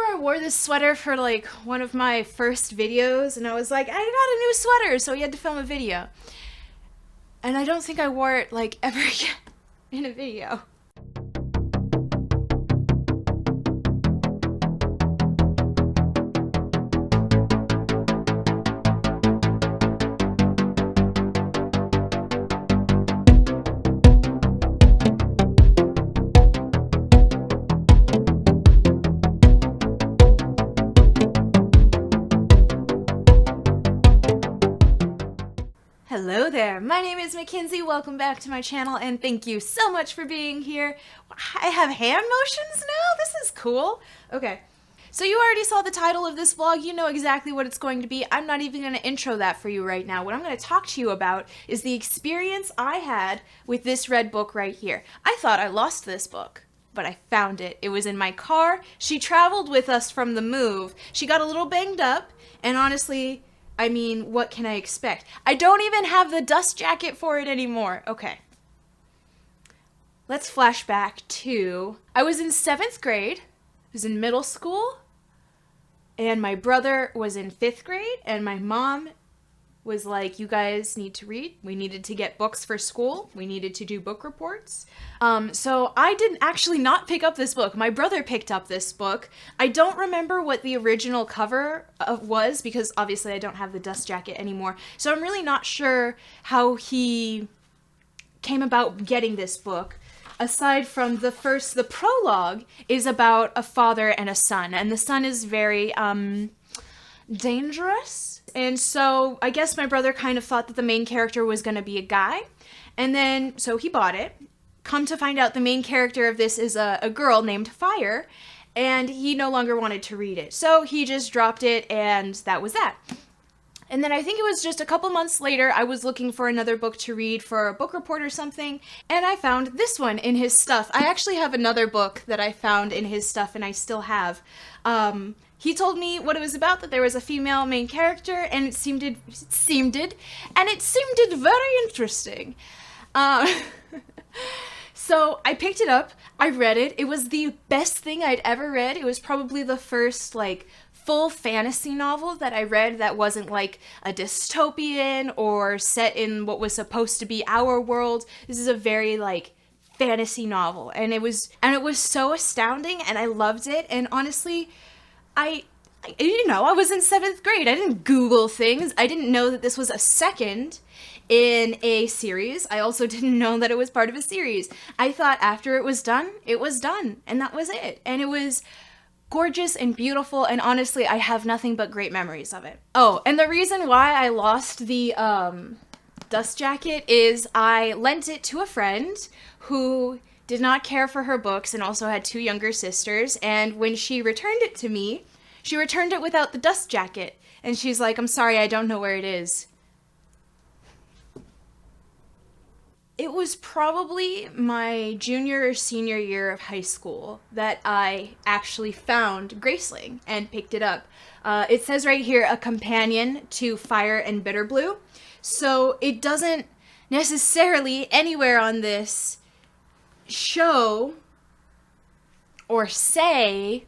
I wore this sweater for like one of my first videos, and I was like, I got a new sweater, so we had to film a video. And I don't think I wore it like ever again in a video. Hello there, my name is Mackenzie, welcome back to my channel, and thank you so much for being here. I have hand motions now? This is cool. Okay, so you already saw the title of this vlog, you know exactly what it's going to be. I'm not even going to intro that for you right now. What I'm going to talk to you about is the experience I had with this red book right here. I thought I lost this book, but I found it. It was in my car. She traveled with us from the move. She got a little banged up, and honestly, I mean, what can I expect? I don't even have the dust jacket for it anymore. Okay. Let's flash back to, I was in 7th grade, I was in middle school, and my brother was in 5th grade, and my mom was like, you guys need to read. We needed to get books for school. We needed to do book reports. So I didn't actually not pick up this book. My brother picked up this book. I don't remember what the original cover was because obviously I don't have the dust jacket anymore. So I'm really not sure how he came about getting this book. Aside from the prologue is about a father and a son, and the son is very dangerous. And so I guess my brother kind of thought that the main character was going to be a guy. And then, so he bought it. Come to find out the main character of this is a girl named Fire. And he no longer wanted to read it. So he just dropped it and that was that. And then I think it was just a couple months later, I was looking for another book to read for a book report or something. And I found this one in his stuff. I actually have another book that I found in his stuff and I still have. He told me what it was about, that there was a female main character, and it seemed very interesting. So I picked it up, I read it, it was the best thing I'd ever read. It was probably the first, full fantasy novel that I read that wasn't, a dystopian or set in what was supposed to be our world. This is a very, fantasy novel, and it was so astounding, and I loved it, and honestly, I was in 7th grade. I didn't Google things. I didn't know that this was a second in a series. I also didn't know that it was part of a series. I thought after it was done, and that was it. And it was gorgeous and beautiful, and honestly, I have nothing but great memories of it. Oh, and the reason why I lost the dust jacket is I lent it to a friend who did not care for her books and also had 2 younger sisters, and when she returned it to me, she returned it without the dust jacket, and she's like, I'm sorry, I don't know where it is. It was probably my junior or senior year of high school that I actually found Graceling and picked it up. It says right here, a companion to Fire and Bitter Blue, so it doesn't necessarily anywhere on this show or say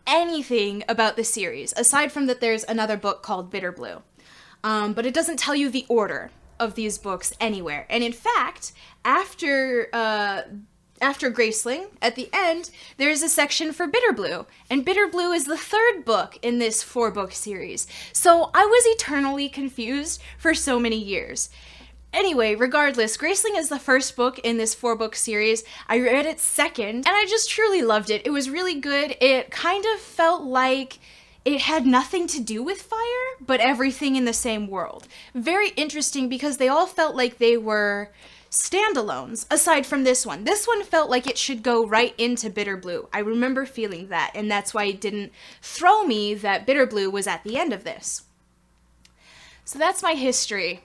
anything about the series, aside from that there's another book called Bitter Blue. But it doesn't tell you the order of these books anywhere. And in fact, after Graceling, at the end, there's a section for Bitter Blue, and Bitter Blue is the 3rd book in this 4-book series. So I was eternally confused for so many years. Anyway, regardless, Graceling is the 1st book in this 4-book series. I read it 2nd, and I just truly loved it. It was really good. It kind of felt like it had nothing to do with fire, but everything in the same world. Very interesting because they all felt like they were standalones, aside from this one. This one felt like it should go right into Bitter Blue. I remember feeling that, and that's why it didn't throw me that Bitter Blue was at the end of this. So that's my history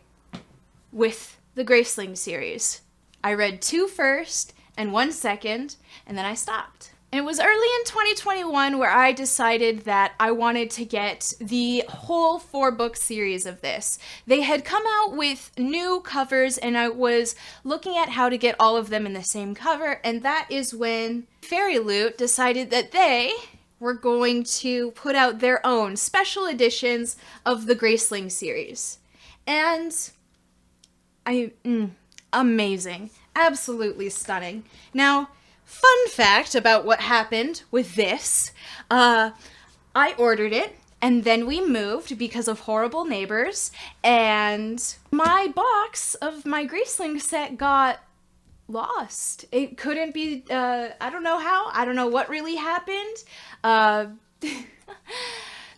with the Graceling series. I read 2 first and 1 second, and then I stopped. And it was early in 2021 where I decided that I wanted to get the whole 4-book series of this. They had come out with new covers, and I was looking at how to get all of them in the same cover, and that is when Fairy Loot decided that they were going to put out their own special editions of the Graceling series. And amazing. Absolutely stunning. Now, fun fact about what happened with this. I ordered it, and then we moved because of horrible neighbors, and my box of my Graceling set got lost. It couldn't be, I don't know how, I don't know what really happened.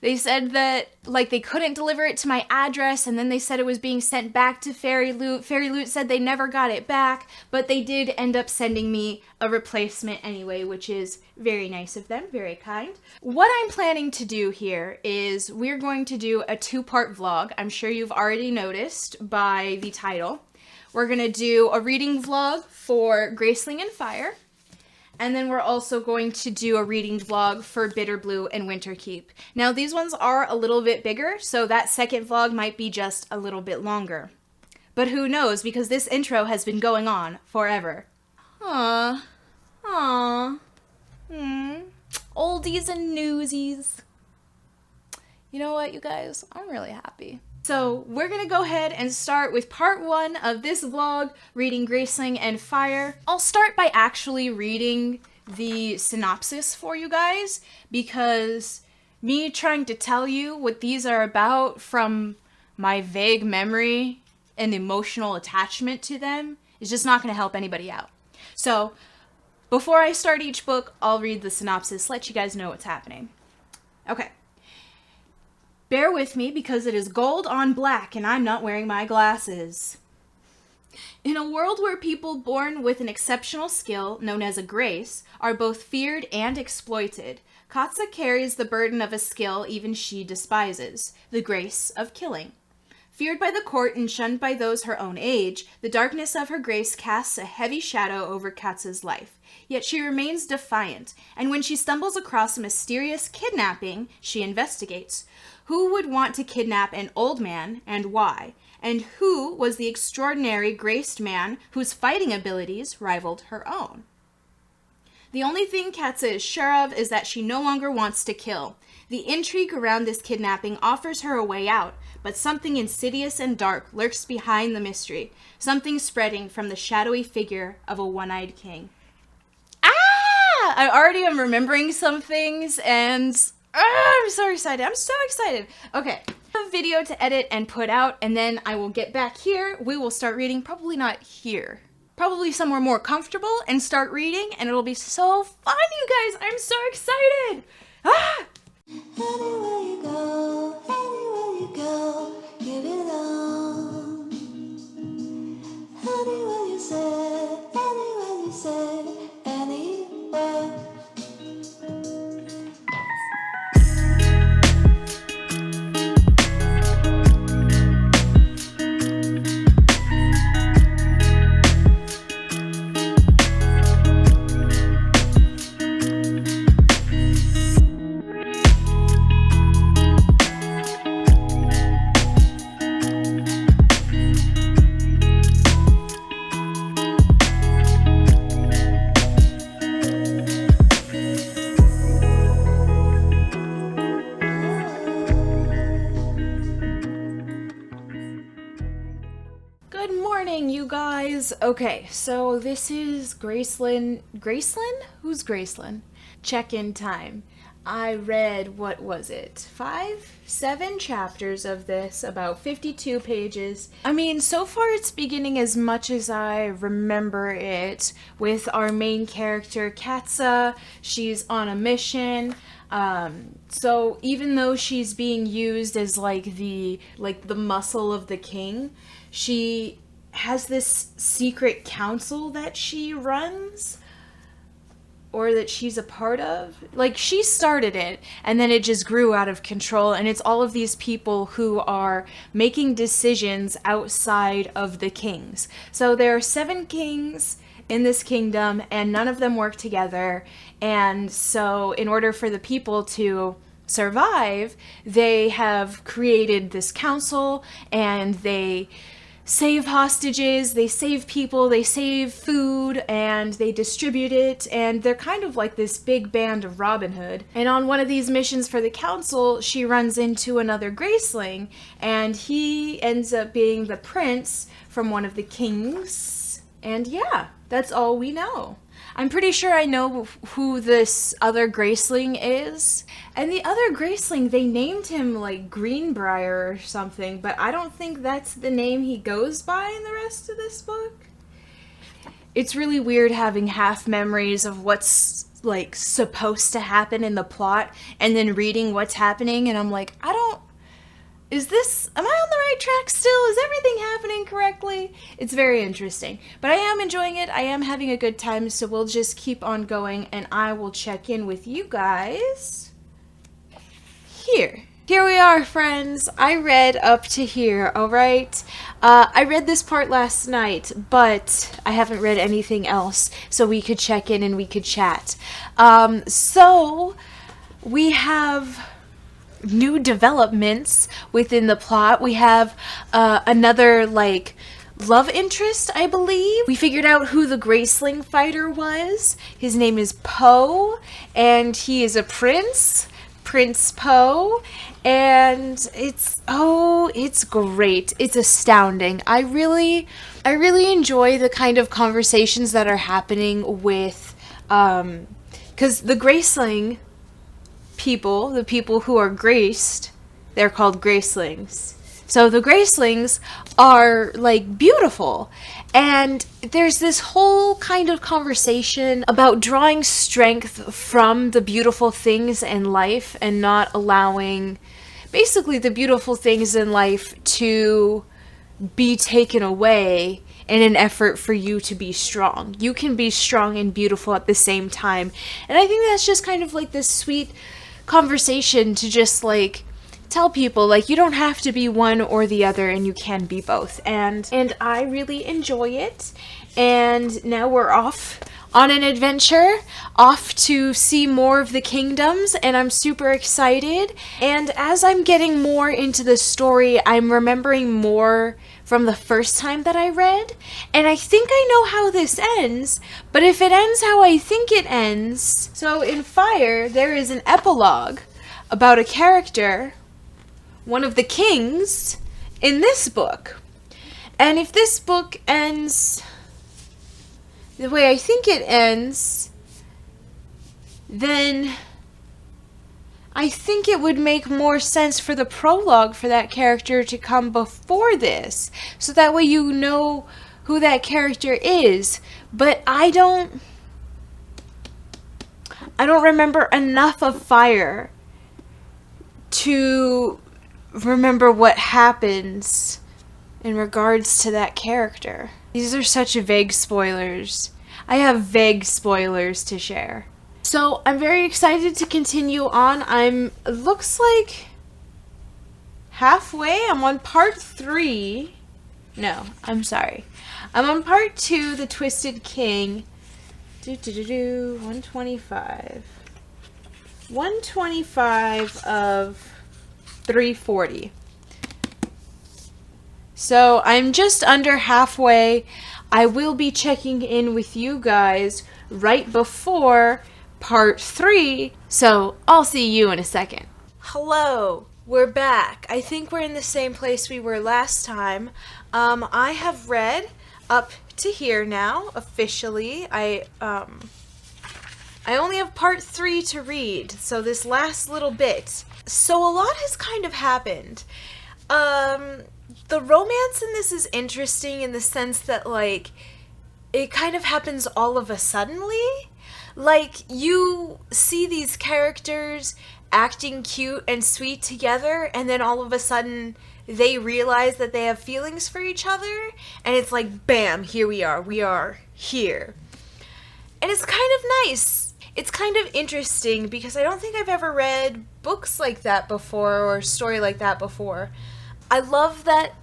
They said that, like, they couldn't deliver it to my address, and then they said it was being sent back to Fairy Loot. Fairy Loot said they never got it back, but they did end up sending me a replacement anyway, which is very nice of them, very kind. What I'm planning to do here is we're going to do a 2-part vlog. I'm sure you've already noticed by the title. We're going to do a reading vlog for Graceling and Fire. And then we're also going to do a reading vlog for Bitter Blue and Winterkeep. Now, these ones are a little bit bigger, so that second vlog might be just a little bit longer. But who knows, because this intro has been going on forever. Aww. Oldies and newsies. You know what, you guys? I'm really happy. So we're going to go ahead and start with part 1 of this vlog, reading Graceling and Fire. I'll start by actually reading the synopsis for you guys, because me trying to tell you what these are about from my vague memory and emotional attachment to them is just not going to help anybody out. So before I start each book, I'll read the synopsis, let you guys know what's happening. Okay. Bear with me because it is gold on black and I'm not wearing my glasses. In a world where people born with an exceptional skill, known as a grace, are both feared and exploited, Katsa carries the burden of a skill even she despises, the grace of killing. Feared by the court and shunned by those her own age, the darkness of her grace casts a heavy shadow over Katsa's life. Yet she remains defiant, and when she stumbles across a mysterious kidnapping, she investigates. Who would want to kidnap an old man, and why? And who was the extraordinary graced man whose fighting abilities rivaled her own? The only thing Katsa is sure of is that she no longer wants to kill. The intrigue around this kidnapping offers her a way out, but something insidious and dark lurks behind the mystery, something spreading from the shadowy figure of a one-eyed king. I already am remembering some things, and I'm so excited. I'm so excited. Okay, I have a video to edit and put out, and then I will get back here. We will start reading, probably not here. Probably somewhere more comfortable, and start reading, and it'll be so fun, you guys. I'm so excited. Anywhere you go, give it on. Anywhere you say, anywhere. Good morning, you guys. Okay, so this is Graceling. Graceling? Who's Graceling? Check-in time. I read, what was it? 7 chapters of this, about 52 pages. I mean, so far it's beginning as much as I remember it, with our main character, Katsa. She's on a mission. So even though she's being used as the muscle of the king, she has this secret council that she runs, or that she's a part of. Like, she started it, and then it just grew out of control, and it's all of these people who are making decisions outside of the kings. So there are 7 kings in this kingdom, and none of them work together, and so in order for the people to survive, they have created this council, and they save hostages, they save people, they save food, and they distribute it, and they're kind of like this big band of Robin Hood. And on one of these missions for the council, she runs into another Graceling, and he ends up being the prince from one of the kings. And yeah, that's all we know. I'm pretty sure I know who this other Graceling is. And the other Graceling, they named him like Greenbrier or something, but I don't think that's the name he goes by in the rest of this book. It's really weird having half memories of what's like supposed to happen in the plot and then reading what's happening, and I'm like, am I on the right track still? Is everything happening correctly? It's very interesting. But I am enjoying it. I am having a good time, so we'll just keep on going, and I will check in with you guys here. Here we are, friends. I read up to here, alright? I read this part last night, but I haven't read anything else, so we could check in and we could chat. So, we have new developments within the plot. We have another like love interest, I believe. We figured out who the Graceling fighter was. His name is Poe, and he is a prince, Prince Poe, and it's great. It's astounding. I really enjoy the kind of conversations that are happening with because the Graceling people, the people who are graced, they're called Gracelings. So the Gracelings are like beautiful, and there's this whole kind of conversation about drawing strength from the beautiful things in life and not allowing basically the beautiful things in life to be taken away in an effort for you to be strong. You can be strong and beautiful at the same time. And I think that's just kind of like this sweet conversation to just like tell people like you don't have to be one or the other, and you can be both. And I really enjoy it. And now we're off on an adventure, off to see more of the kingdoms, and I'm super excited. And as I'm getting more into the story, I'm remembering more from the first time that I read, and I think I know how this ends, but if it ends how I think it ends... So in Fire, there is an epilogue about a character, one of the kings, in this book. And if this book ends the way I think it ends, then I think it would make more sense for the prologue for that character to come before this, so that way you know who that character is. But I don't remember enough of Fire to remember what happens in regards to that character. These are such vague spoilers. I have vague spoilers to share. So I'm very excited to continue on. Looks like halfway. I'm on part 3. No, I'm sorry. I'm on part 2, The Twisted King. 125. 125 of 340. So I'm just under halfway. I will be checking in with you guys right before part 3, so I'll see you in a second. Hello, we're back. I think we're in the same place we were last time. I have read up to here now, officially. I only have part 3 to read, so this last little bit. So a lot has kind of happened. The romance in this is interesting in the sense that, like, it kind of happens all of a suddenly. Like, you see these characters acting cute and sweet together, and then all of a sudden they realize that they have feelings for each other, and it's like, bam, here we are here. And it's kind of nice. It's kind of interesting because I don't think I've ever read books like that before, or a story like that before. I love that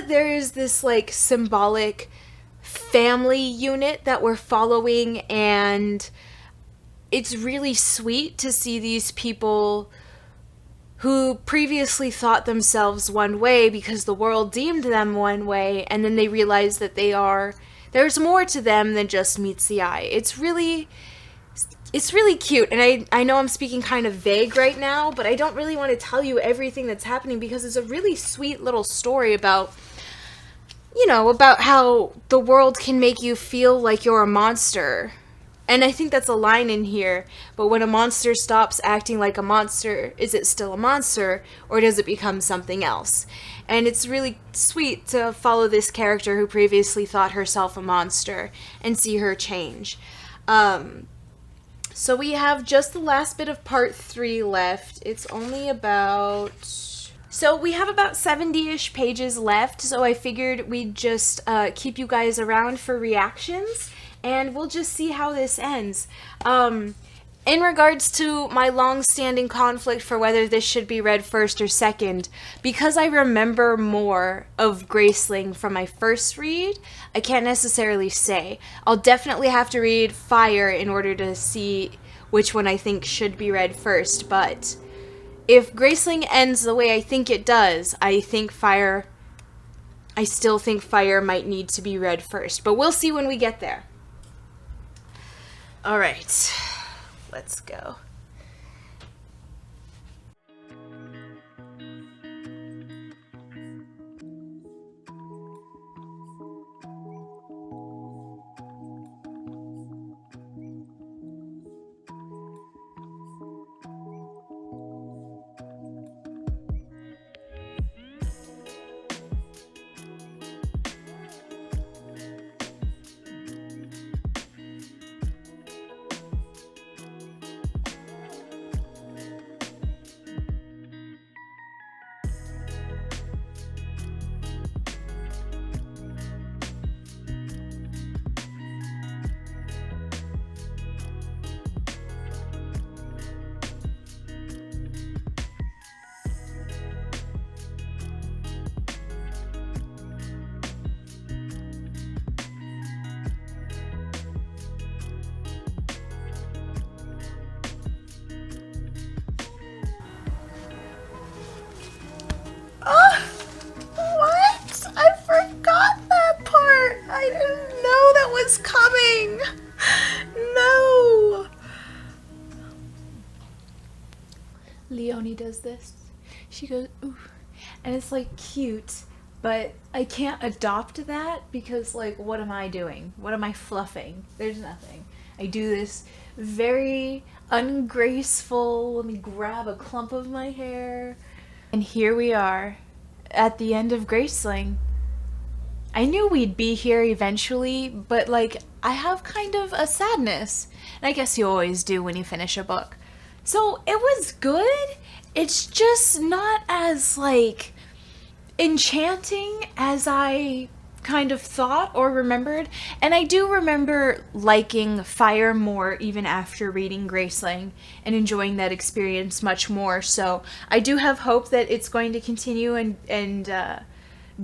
there is this, like, symbolic family unit that we're following, and it's really sweet to see these people who previously thought themselves one way because the world deemed them one way, and then they realize that there's more to them than just meets the eye. It's really cute, and I know I'm speaking kind of vague right now, but I don't really want to tell you everything that's happening because it's a really sweet little story about, about how the world can make you feel like you're a monster. And I think that's a line in here, but when a monster stops acting like a monster, is it still a monster, or does it become something else? And it's really sweet to follow this character who previously thought herself a monster and see her change. So we have just the last bit of part 3 left. It's only about... So we have about 70-ish pages left, so I figured we'd just keep you guys around for reactions, and we'll just see how this ends. In regards to my long-standing conflict for whether this should be read first or second, because I remember more of Graceling from my first read, I can't necessarily say. I'll definitely have to read Fire in order to see which one I think should be read first, but if Graceling ends the way I think it does, I still think Fire might need to be read first, but we'll see when we get there. Alright, let's go. What? I forgot that part. I didn't know that was coming. No. Leonie does this. She goes, ooh. And it's like cute, but I can't adopt that because, like, what am I doing? What am I fluffing? There's nothing. I do this very ungraceful, let me grab a clump of my hair. And here we are, at the end of Graceling. I knew we'd be here eventually, but, like, I have kind of a sadness. And I guess you always do when you finish a book. So, it was good. It's just not as, like, enchanting as I kind of thought or remembered. And I do remember liking Fire more even after reading Graceling and enjoying that experience much more. So I do have hope that it's going to continue and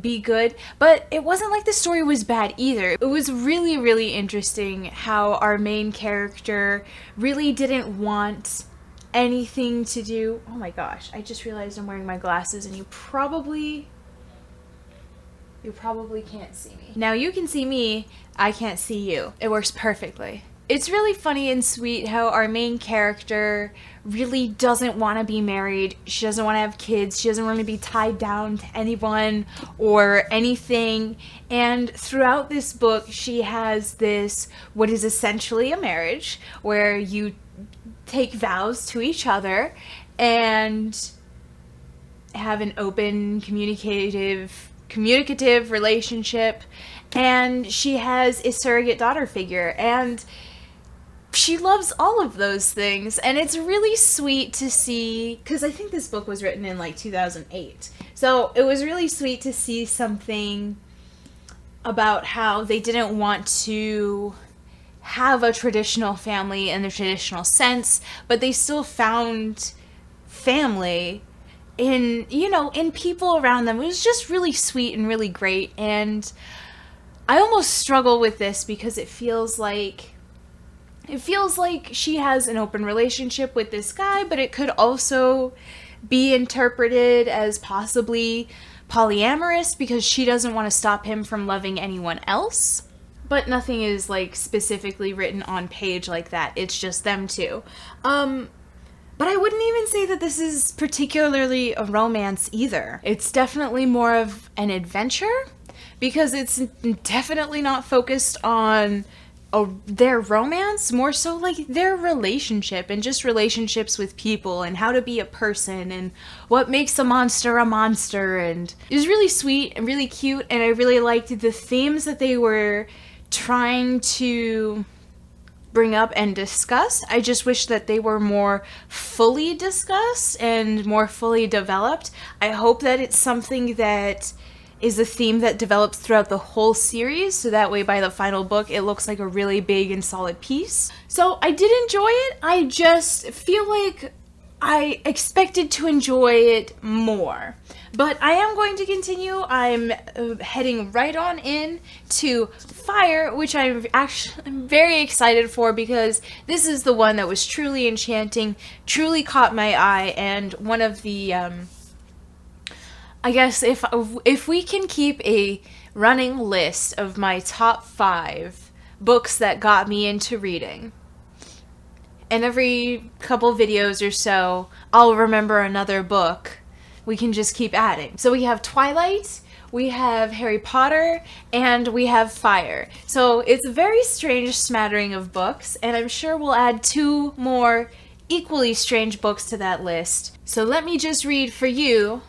be good. But it wasn't like the story was bad either. It was really, really interesting how our main character really didn't want anything to do... Oh my gosh, I just realized I'm wearing my glasses and you probably can't see me. Now you can see me, I can't see you. It works perfectly. It's really funny and sweet how our main character really doesn't want to be married. She doesn't want to have kids. She doesn't want to be tied down to anyone or anything. And throughout this book, she has this, what is essentially a marriage, where you take vows to each other and have an open, communicative relationship, and she has a surrogate daughter figure, and she loves all of those things. And it's really sweet to see, because I think this book was written in like 2008, so it was really sweet to see something about how they didn't want to have a traditional family in the traditional sense, but they still found family in, in people around them. It was just really sweet and really great. And I almost struggle with this because it feels like she has an open relationship with this guy, but it could also be interpreted as possibly polyamorous because she doesn't want to stop him from loving anyone else. But nothing is like specifically written on page like that. It's just them two. But I wouldn't even say that this is particularly a romance either. It's definitely more of an adventure because it's definitely not focused on their romance, more so like their relationship and just relationships with people and how to be a person and what makes a monster, and it was really sweet and really cute, and I really liked the themes that they were trying to bring up and discuss. I just wish that they were more fully discussed and more fully developed. I hope that it's something that is a theme that develops throughout the whole series, so that way by the final book it looks like a really big and solid piece. So I did enjoy it. I just feel like I expected to enjoy it more. But I am going to continue. I'm heading right on in to Fire, which I'm very excited for because this is the one that was truly enchanting, truly caught my eye, and one of the I guess if we can keep a running list of my top 5 books that got me into reading, and every couple videos or so, I'll remember another book, we can just keep adding. So we have Twilight, we have Harry Potter, and we have Fire. So it's a very strange smattering of books, and I'm sure we'll add 2 more equally strange books to that list. So let me just read for you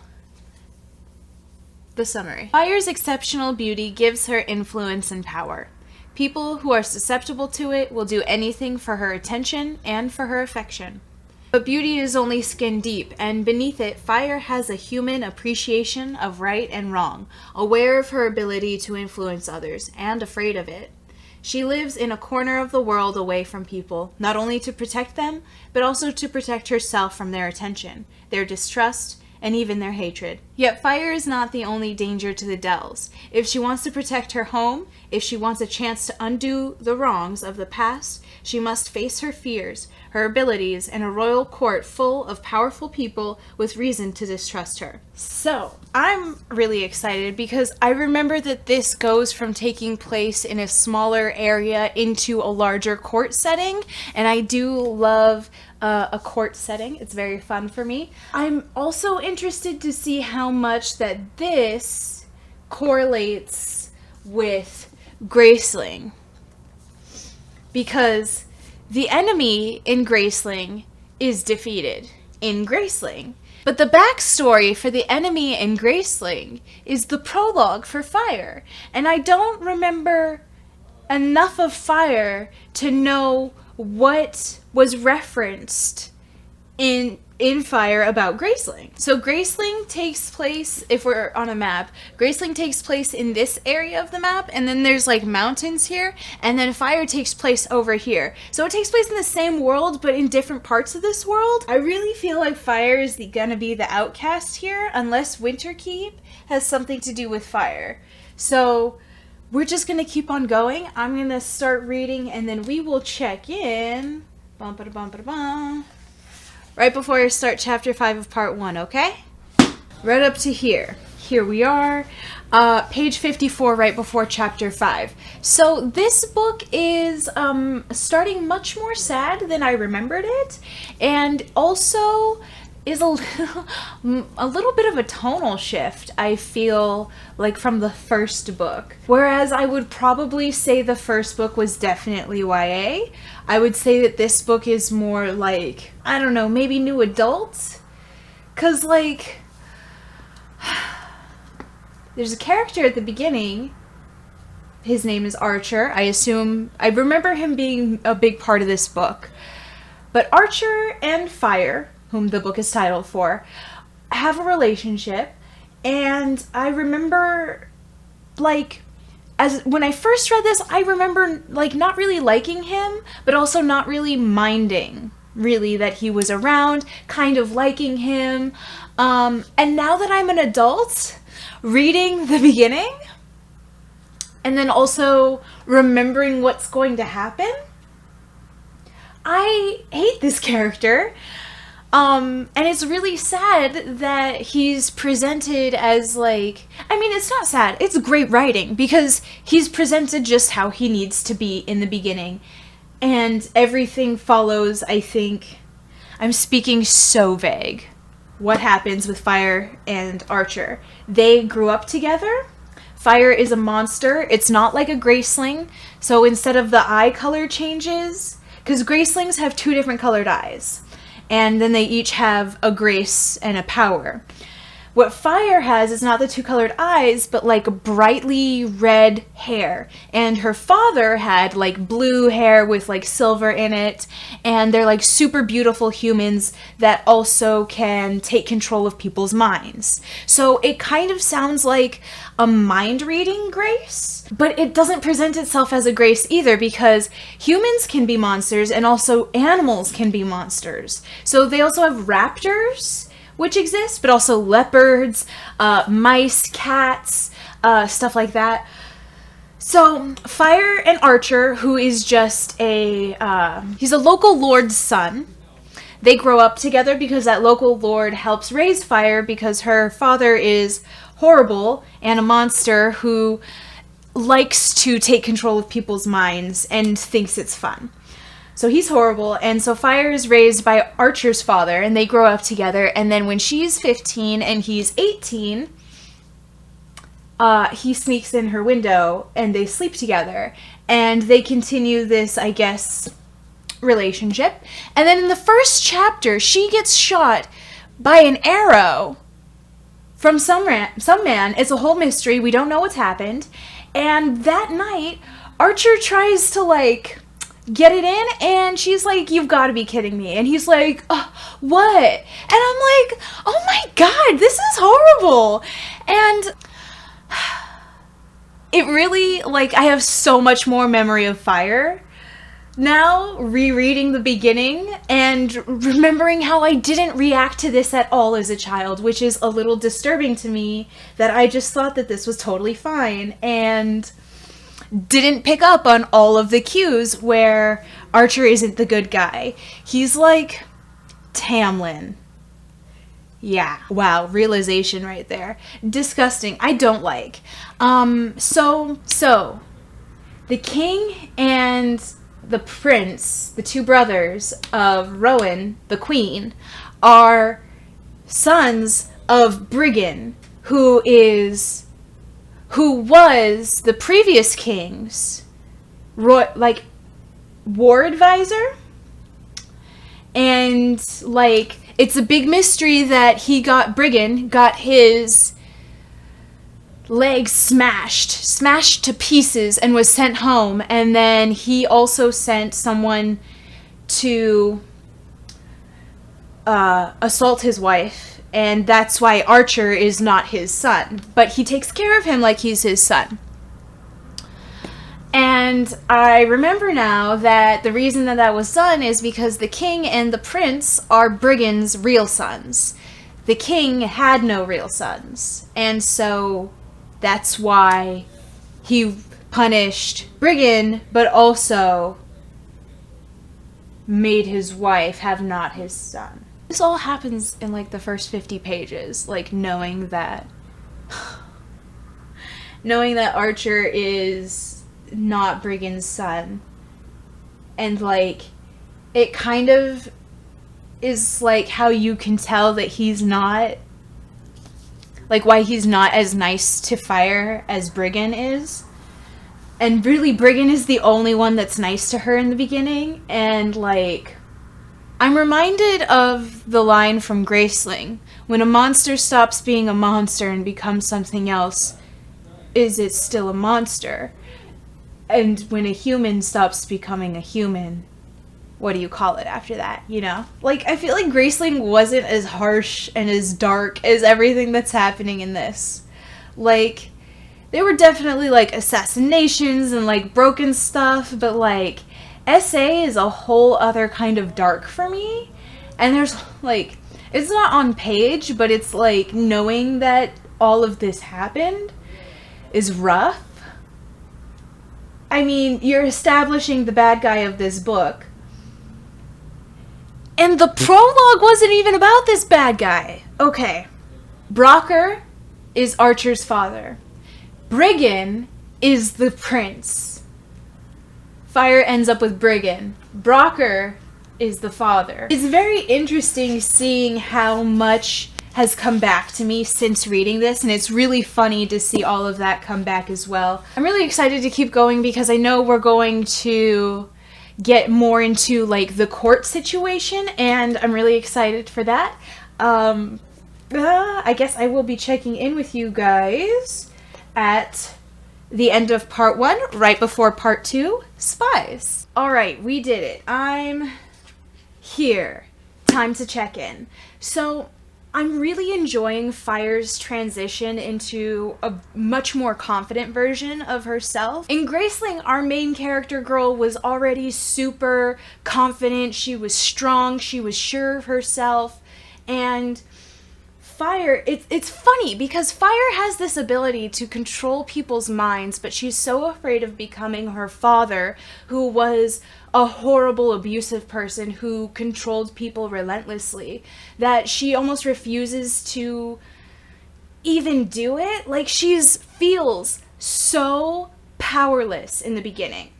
the summary. Fire's exceptional beauty gives her influence and power. People who are susceptible to it will do anything for her attention and for her affection. But beauty is only skin deep, and beneath it, Fire has a human appreciation of right and wrong, aware of her ability to influence others, and afraid of it. She lives in a corner of the world away from people, not only to protect them, but also to protect herself from their attention, their distrust, and even their hatred. Yet Fire is not the only danger to the Dells. If she wants to protect her home, if she wants a chance to undo the wrongs of the past, she must face her fears, her abilities, and a royal court full of powerful people with reason to distrust her. So, I'm really excited because I remember that this goes from taking place in a smaller area into a larger court setting, and I do love a court setting. It's very fun for me. I'm also interested to see how much that this correlates with Graceling, because the enemy in Graceling is defeated in Graceling. But the backstory for the enemy in Graceling is the prologue for Fire. And I don't remember enough of Fire to know what was referenced in Fire about Graceling. So Graceling takes place, if we're on a map, Graceling takes place in this area of the map, and then there's like mountains here, and then Fire takes place over here. So it takes place in the same world, but in different parts of this world. I really feel like Fire is gonna be the outcast here, unless Winterkeep has something to do with Fire. So we're just gonna keep on going. I'm gonna start reading, and then we will check in. Bum-ba-da-bum-ba-da-bum. Right before I start chapter 5 of part 1, okay? Right up to here. Here we are. Page 54, right before chapter 5. So this book is starting much more sad than I remembered it, and also is a little bit of a tonal shift, I feel like, from the first book. Whereas I would probably say the first book was definitely YA, I would say that this book is more like, I don't know, maybe new adult? 'Cause like, there's a character at the beginning, his name is Archer, I remember him being a big part of this book. But Archer and Fire, whom the book is titled for, have a relationship, and I remember, like, as when I first read this, I remember, like, not really liking him, but also not really minding, really, that he was around, kind of liking him, and now that I'm an adult, reading the beginning, and then also remembering what's going to happen, I hate this character. And it's really sad that he's presented as like, I mean, it's not sad, it's great writing because he's presented just how he needs to be in the beginning. And everything follows, I think, I'm speaking so vague. What happens with Fire and Archer? They grew up together. Fire is a monster. It's not like a Graceling. So instead of the eye color changes, because Gracelings have two different colored eyes, and then they each have a grace and a power. What Fire has is not the two colored eyes, but like brightly red hair. And her father had like blue hair with like silver in it. And they're like super beautiful humans that also can take control of people's minds. So it kind of sounds like a mind reading grace, but it doesn't present itself as a grace either because humans can be monsters and also animals can be monsters. So they also have raptors, which exist, but also leopards, mice, cats, stuff like that. So Fire and Archer, who is just he's a local lord's son. They grow up together because that local lord helps raise Fire because her father is horrible and a monster who likes to take control of people's minds and thinks it's fun. So he's horrible, and so Fire is raised by Archer's father, and they grow up together, and then when she's 15 and he's 18, he sneaks in her window, and they sleep together, and they continue this, I guess, relationship. And then in the first chapter, she gets shot by an arrow from some man. It's a whole mystery. We don't know what's happened. And that night, Archer tries to, like, get it in, and she's like, you've got to be kidding me. And he's like, what? And I'm like, oh my god, this is horrible. And it really, like, I have so much more memory of Fire now, rereading the beginning and remembering how I didn't react to this at all as a child, which is a little disturbing to me, that I just thought that this was totally fine and didn't pick up on all of the cues where Archer isn't the good guy. He's like Tamlin. Yeah, wow, realization right there. Disgusting. I don't like. So the king and the prince, the two brothers of Rowan, the queen, are sons of Briggan, who was the previous king's war advisor. And like, it's a big mystery that Briggan got his legs smashed to pieces and was sent home. And then he also sent someone to assault his wife. And that's why Archer is not his son. But he takes care of him like he's his son. And I remember now that the reason that was done is because the king and the prince are Briggan's real sons. The king had no real sons. And so that's why he punished Briggan, but also made his wife have not his son. This all happens in like the first 50 pages, like knowing that Archer is not Briggan's son. And like, it kind of is like how you can tell that he's not, like why he's not as nice to Fire as Briggan is. And really, Briggan is the only one that's nice to her in the beginning. And like, I'm reminded of the line from Graceling, when a monster stops being a monster and becomes something else, is it still a monster? And when a human stops becoming a human, what do you call it after that, you know? Like, I feel like Graceling wasn't as harsh and as dark as everything that's happening in this. Like, there were definitely, like, assassinations and, like, broken stuff, but, like, SA is a whole other kind of dark for me. And there's, like, it's not on page, but it's, like, knowing that all of this happened is rough. I mean, you're establishing the bad guy of this book, And the prologue wasn't even about this bad guy. Okay. Brocker is Archer's father. Briggan is the prince. Fire ends up with Briggan. Brocker is the father. It's very interesting seeing how much has come back to me since reading this, and it's really funny to see all of that come back as well. I'm really excited to keep going because I know we're going to get more into like the court situation, and I'm really excited for that. I guess I will be checking in with you guys at the end of part 1, right before part 2, Spies. Alright, we did it. I'm here. Time to check in. So, I'm really enjoying Fire's transition into a much more confident version of herself. In Graceling, our main character girl was already super confident, she was strong, she was sure of herself, and Fire, it's funny because Fire has this ability to control people's minds, but she's so afraid of becoming her father, who was a horrible, abusive person who controlled people relentlessly, that she almost refuses to even do it. Like, feels so powerless in the beginning.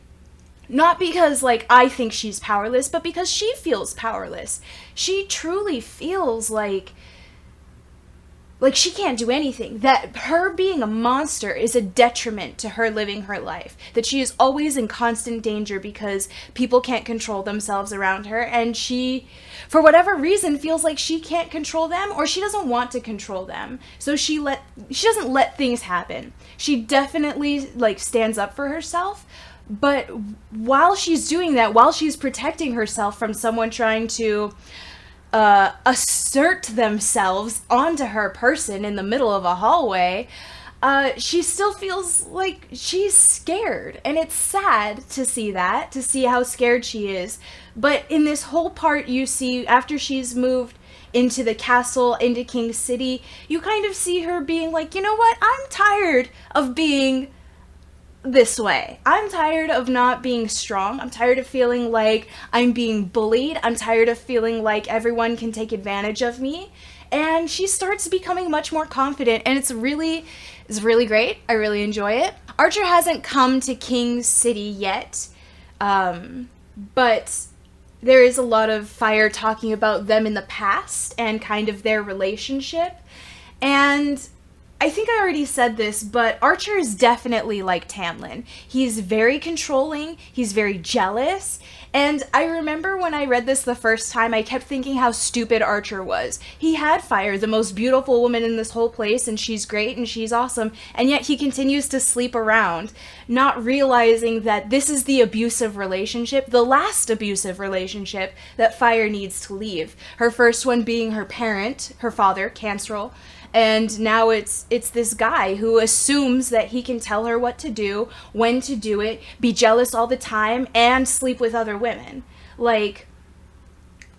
Not because, like, I think she's powerless, but because she feels powerless. She truly feels like she can't do anything, that her being a monster is a detriment to her living her life, that she is always in constant danger because people can't control themselves around her, and she, for whatever reason, feels like she can't control them, or she doesn't want to control them, so she doesn't let things happen. She definitely, like, stands up for herself, but while she's doing that, while she's protecting herself from someone trying to assert themselves onto her person in the middle of a hallway, she still feels like she's scared. And it's sad to see that, to see how scared she is. But in this whole part, you see, after she's moved into the castle, into King City, you kind of see her being like, you know what, I'm tired of being this way. I'm tired of not being strong. I'm tired of feeling like I'm being bullied. I'm tired of feeling like everyone can take advantage of me. And she starts becoming much more confident, and it's really great. I really enjoy it. Archer hasn't come to King City yet, but there is a lot of Fire talking about them in the past and kind of their relationship. And I think I already said this, but Archer is definitely like Tamlin. He's very controlling, he's very jealous, and I remember when I read this the first time, I kept thinking how stupid Archer was. He had Fire, the most beautiful woman in this whole place, and she's great and she's awesome, and yet he continues to sleep around, not realizing that this is the abusive relationship, the last abusive relationship that Fire needs to leave. Her first one being her parent, her father, Cancerel, and now it's this guy who assumes that he can tell her what to do, when to do it, be jealous all the time, and sleep with other women. Like,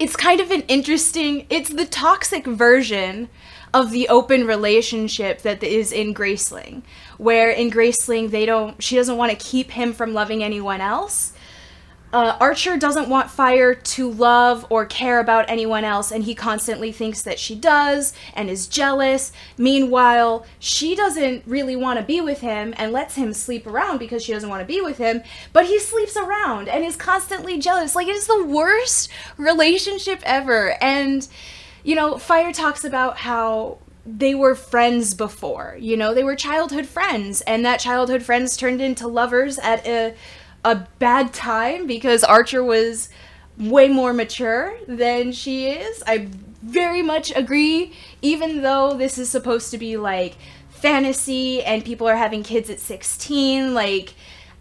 it's kind of it's the toxic version of the open relationship that is in Graceling, where in Graceling she doesn't want to keep him from loving anyone else. Archer doesn't want Fire to love or care about anyone else, and he constantly thinks that she does and is jealous. Meanwhile, she doesn't really want to be with him and lets him sleep around because she doesn't want to be with him, but he sleeps around and is constantly jealous. Like, it is the worst relationship ever. And, you know, Fire talks about how they were friends before, you know, they were childhood friends, and that childhood friends turned into lovers at a bad time because Archer was way more mature than she is. I very much agree, even though this is supposed to be like fantasy and people are having kids at 16, like,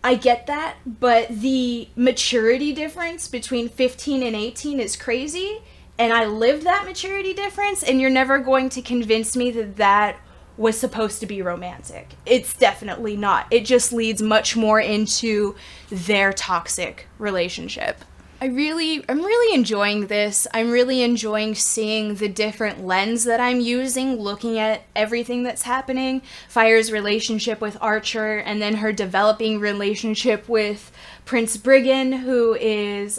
I get that, but the maturity difference between 15 and 18 is crazy, and I lived that maturity difference, and you're never going to convince me that was supposed to be romantic. It's definitely not. It just leads much more into their toxic relationship. I'm really enjoying this. I'm really enjoying seeing the different lens that I'm using, looking at everything that's happening. Fire's relationship with Archer, and then her developing relationship with Prince Briggan, who is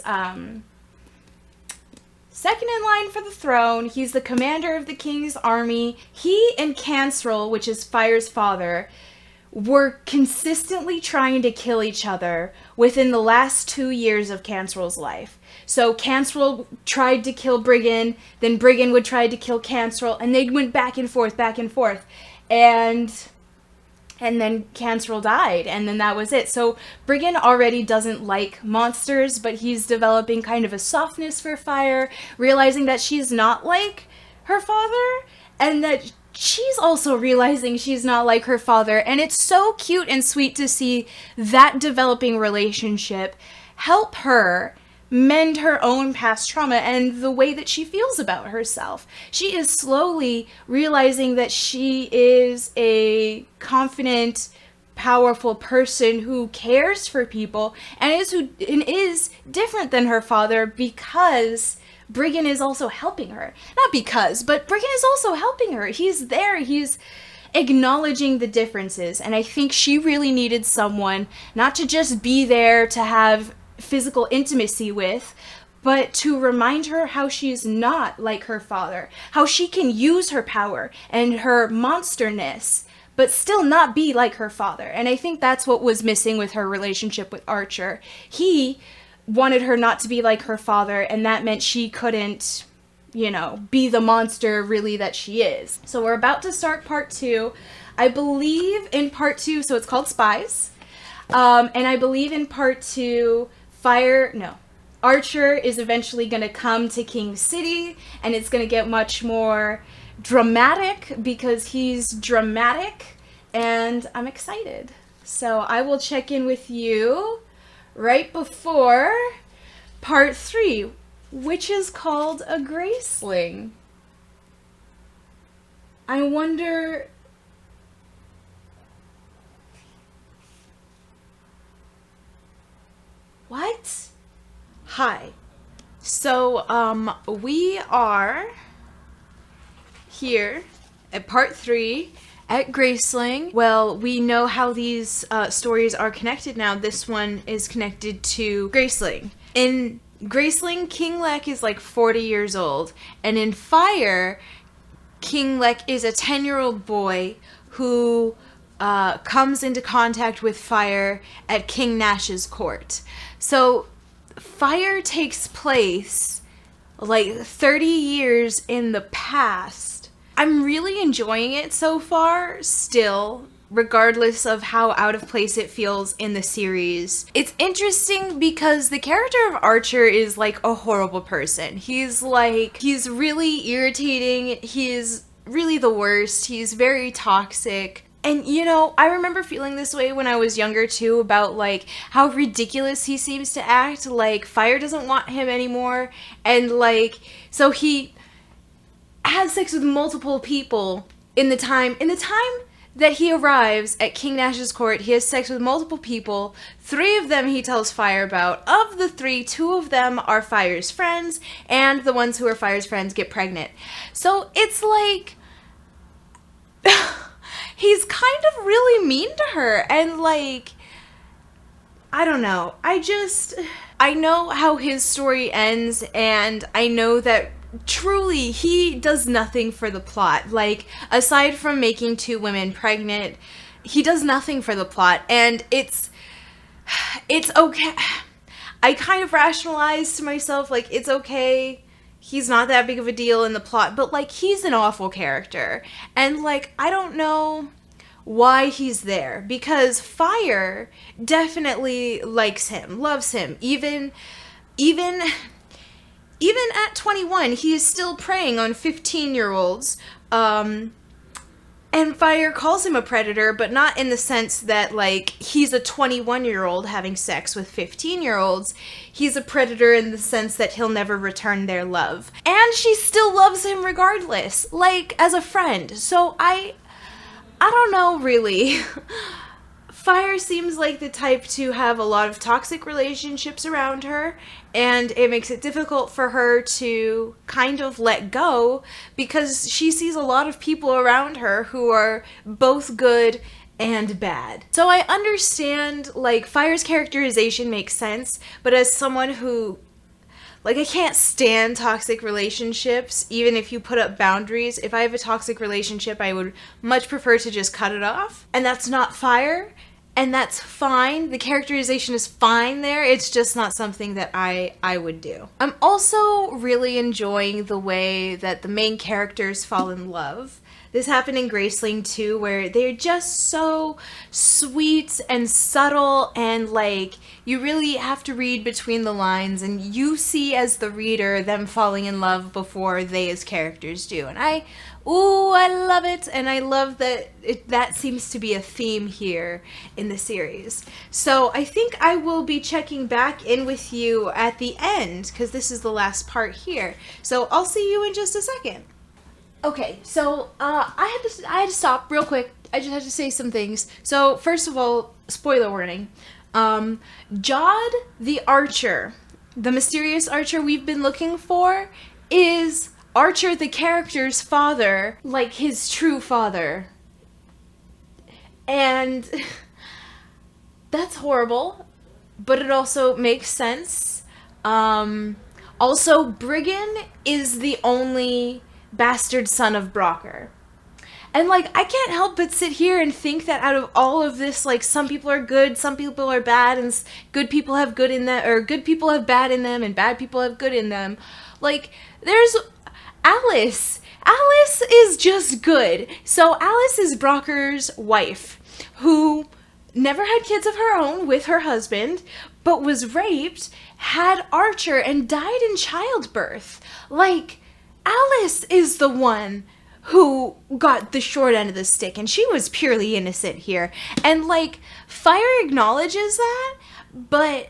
second in line for the throne. He's the commander of the king's army. He and Cancerel, which is Fire's father, were consistently trying to kill each other within the last 2 years of Cancerel's life. So Cancerel tried to kill Briggan, then Briggan would try to kill Cancerel, and they went back and forth, and then Cancerel died, and then that was it. So Briggan already doesn't like monsters, but he's developing kind of a softness for Fire, realizing that she's not like her father, and that she's also realizing she's not like her father. And it's so cute and sweet to see that developing relationship help her mend her own past trauma and the way that she feels about herself. She is slowly realizing that she is a confident, powerful person who cares for people and is different than her father, because Briggan is also helping her. Not because, but Briggan is also helping her. He's there. He's acknowledging the differences. And I think she really needed someone not to just be there to have physical intimacy with, but to remind her how she's not like her father, how she can use her power and her monsterness, but still not be like her father. And I think that's what was missing with her relationship with Archer. He wanted her not to be like her father, and that meant she couldn't, be the monster really that she is. So we're about to start part 2. I believe in part 2, so it's called Spies. And I believe in part 2, Archer is eventually going to come to King City, and it's going to get much more dramatic because he's dramatic, and I'm excited. So I will check in with you right before part 3, which is called A Graceling. I wonder... What? Hi. So, we are here at part 3 at Graceling. Well, we know how these stories are connected now. This one is connected to Graceling. In Graceling, King Lek is like 40 years old. And in Fire, King Lek is a 10-year-old boy who comes into contact with Fire at King Nash's court. So Fire takes place like 30 years in the past. I'm really enjoying it so far, still, regardless of how out of place it feels in the series. It's interesting because the character of Archer is like a horrible person. He's really irritating. He's really the worst. He's very toxic. And, I remember feeling this way when I was younger, too, about, how ridiculous he seems to act. Fire doesn't want him anymore. And, so he has sex with multiple people in the time that he arrives at King Nash's court. He has sex with multiple people. 3 of them he tells Fire about. Of the 3, 2 of them are Fire's friends, and the ones who are Fire's friends get pregnant. So it's like... he's kind of really mean to her, and I don't know. I know how his story ends, and I know that truly he does nothing for the plot. Aside from making 2 women pregnant, he does nothing for the plot, and it's okay. I kind of rationalized to myself, it's okay. He's not that big of a deal in the plot, but, he's an awful character. And, I don't know why he's there, because Fire definitely likes him, loves him. Even at 21, he is still preying on 15-year-olds, and Fire calls him a predator, but not in the sense that, he's a 21-year-old having sex with 15-year-olds. He's a predator in the sense that he'll never return their love. And she still loves him regardless, as a friend. So I don't know, really. Fire seems like the type to have a lot of toxic relationships around her, and it makes it difficult for her to kind of let go because she sees a lot of people around her who are both good and bad. So I understand, Fire's characterization makes sense, but as someone who Like, I can't stand toxic relationships, even if you put up boundaries. If I have a toxic relationship, I would much prefer to just cut it off. And that's not Fire, and that's fine. The characterization is fine there. It's just not something that I would do. I'm also really enjoying the way that the main characters fall in love. This happened in Graceling too, where they're just so sweet and subtle, and like you really have to read between the lines, and you see as the reader them falling in love before they as characters do. And I love it, and I love that that seems to be a theme here in the series. So I think I will be checking back in with you at the end, because this is the last part here. So I'll see you in just a second. Okay, so I had to stop real quick. I just had to say some things. So first of all, spoiler warning. Jod the Archer, the mysterious archer we've been looking for, is Archer the character's father, like his true father. And that's horrible, but it also makes sense. Also, Briggan is the only bastard son of Brocker. And like, I can't help but sit here and think that out of all of this, like, some people are good, some people are bad, and good people have good in them, or good people have bad in them, and bad people have good in them. Like, there's Alice. Alice is just good. So Alice is Brocker's wife, who never had kids of her own with her husband, but was raped, had Archer, and died in childbirth. Like, Alice is the one who got the short end of the stick, and she was purely innocent here. And like, Fire acknowledges that, but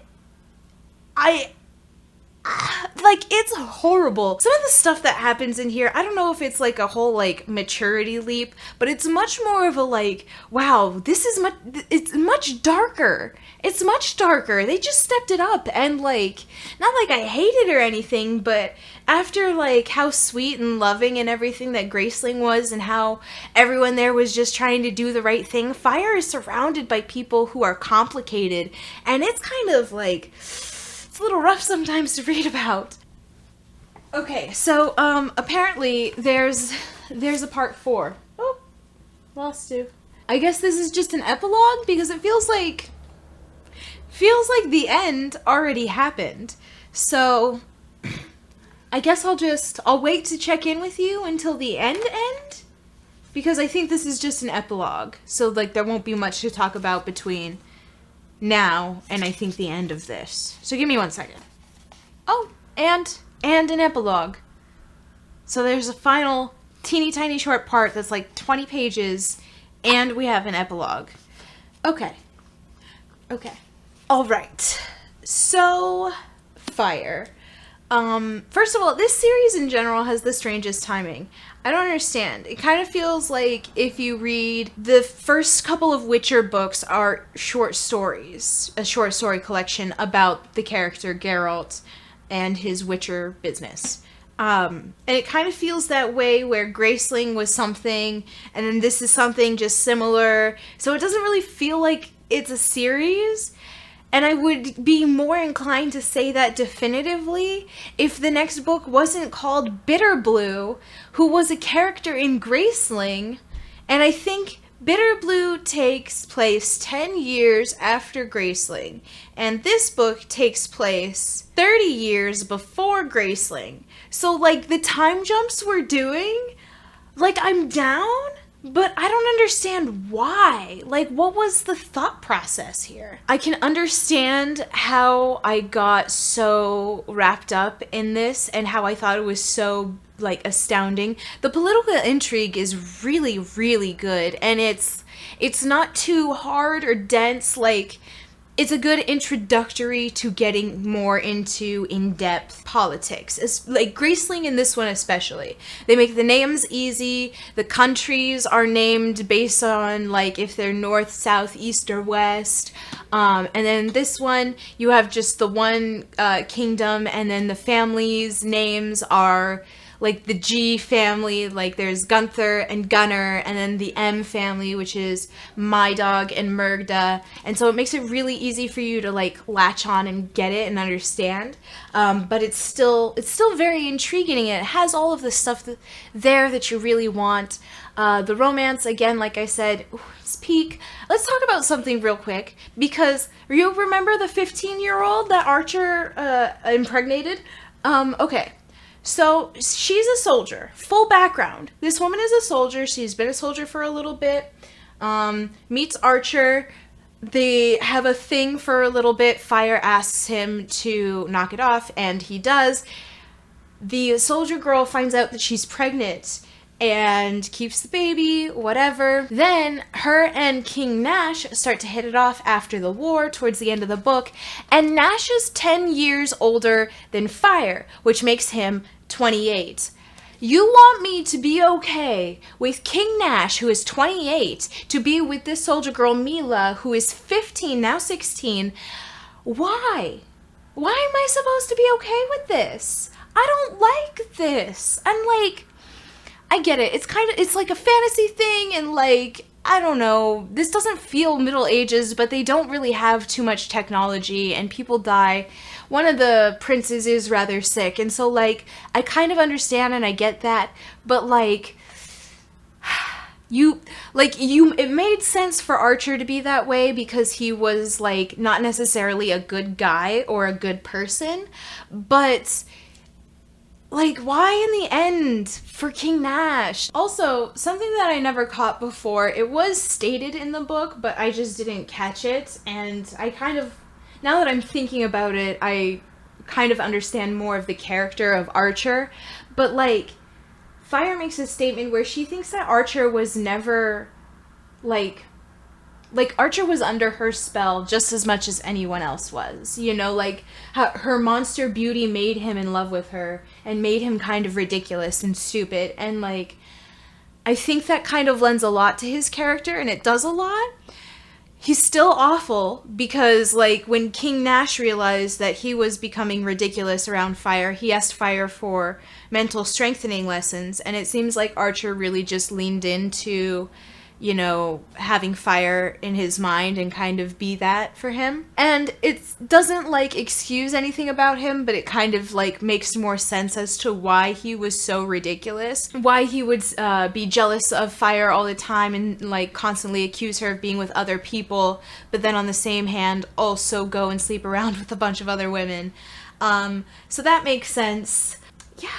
like, it's horrible. Some of the stuff that happens in here, I don't know if it's like a whole like maturity leap, but it's much more of a like, wow, it's much darker. It's much darker. They just stepped it up, and like, not like I hate it or anything, but after like how sweet and loving and everything that Graceling was, and how everyone there was just trying to do the right thing, Fire is surrounded by people who are complicated, and it's kind of like, it's a little rough sometimes to read about. Okay, so apparently there's a part 4. Oh, lost you. I guess this is just an epilogue, because it feels like the end already happened. So I guess I'll wait to check in with you until the end, because I think this is just an epilogue. So like, there won't be much to talk about between now and I think the end of this. So give me 1 second. Oh, and an epilogue. So there's a final teeny tiny short part that's like 20 pages, and we have an epilogue. Okay. All right. So, Fire. First of all, this series in general has the strangest timing. I don't understand. It kind of feels like if you read the first couple of Witcher books are short stories, a short story collection about the character Geralt and his Witcher business. And it kind of feels that way, where Graceling was something, and then this is something just similar. So it doesn't really feel like it's a series. And I would be more inclined to say that definitively if the next book wasn't called Bitterblue, who was a character in Graceling. And I think Bitterblue takes place 10 years after Graceling. And this book takes place 30 years before Graceling. So, like, the time jumps we're doing, like, I'm down, but I don't understand why. Like, what was the thought process here? I can understand how I got so wrapped up in this and how I thought it was so, like, astounding. The political intrigue is really, really good, and it's not too hard or dense. Like, it's a good introductory to getting more into in-depth politics. It's like Graceling in this one especially. They make the names easy. The countries are named based on like if they're north, south, east, or west. And then this one, you have just the one kingdom, and then the families' names are like the G family, like there's Gunther and Gunner, and then the M family, which is My Dog and Murgda. And so it makes it really easy for you to like latch on and get it and understand. But it's still very intriguing, and it has all of the stuff there that you really want. The romance, again, like I said, it's peak. Let's talk about something real quick, because you remember the 15-year-old that Archer impregnated? Okay. So she's a soldier. Full background. This woman is a soldier. She's been a soldier for a little bit. Meets Archer. They have a thing for a little bit. Fire asks him to knock it off, and he does. The soldier girl finds out that she's pregnant and keeps the baby, whatever. Then her and King Nash start to hit it off after the war, towards the end of the book, and Nash is 10 years older than Fire, which makes him 28. You want me to be okay with King Nash, who is 28, to be with this soldier girl Mila, who is 15, now 16. Why? Why am I supposed to be okay with this? I don't like this. And like, I get it. It's like a fantasy thing, and like, I don't know. This doesn't feel Middle Ages, but they don't really have too much technology, and people die. One of the princes is rather sick, and so like, I kind of understand and I get that, but like, it made sense for Archer to be that way because he was like not necessarily a good guy or a good person, but like, why in the end for King Nash? Also, something that I never caught before, it was stated in the book, but I just didn't catch it, and I kind of, now that I'm thinking about it, I kind of understand more of the character of Archer, but like, Fire makes a statement where she thinks that Archer was never, like Archer was under her spell just as much as anyone else was, you know, like her monster beauty made him in love with her and made him kind of ridiculous and stupid, and like, I think that kind of lends a lot to his character, and it does a lot. He's still awful because like when King Nash realized that he was becoming ridiculous around Fire, he asked Fire for mental strengthening lessons, and it seems like Archer really just leaned into, you know, having Fire in his mind and kind of be that for him. And it doesn't like excuse anything about him, but it kind of like makes more sense as to why he was so ridiculous, why he would be jealous of Fire all the time and like constantly accuse her of being with other people, but then on the same hand also go and sleep around with a bunch of other women. So that makes sense. Yeah,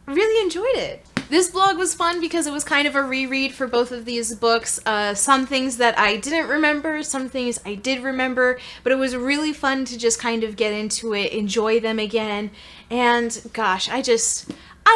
really enjoyed it. This vlog was fun because it was kind of a reread for both of these books. Some things that I didn't remember, some things I did remember, but it was really fun to just kind of get into it, enjoy them again, and gosh, I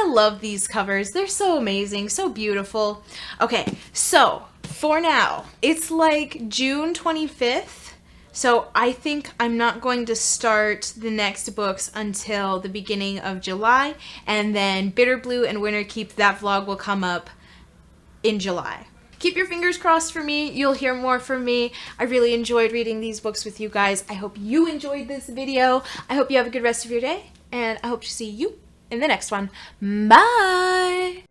love these covers. They're so amazing, so beautiful. Okay, so for now, it's like June 25th. So I think I'm not going to start the next books until the beginning of July, and then Bitter Blue and Winter Keep, that vlog will come up in July. Keep your fingers crossed for me. You'll hear more from me. I really enjoyed reading these books with you guys. I hope you enjoyed this video. I hope you have a good rest of your day, and I hope to see you in the next one. Bye!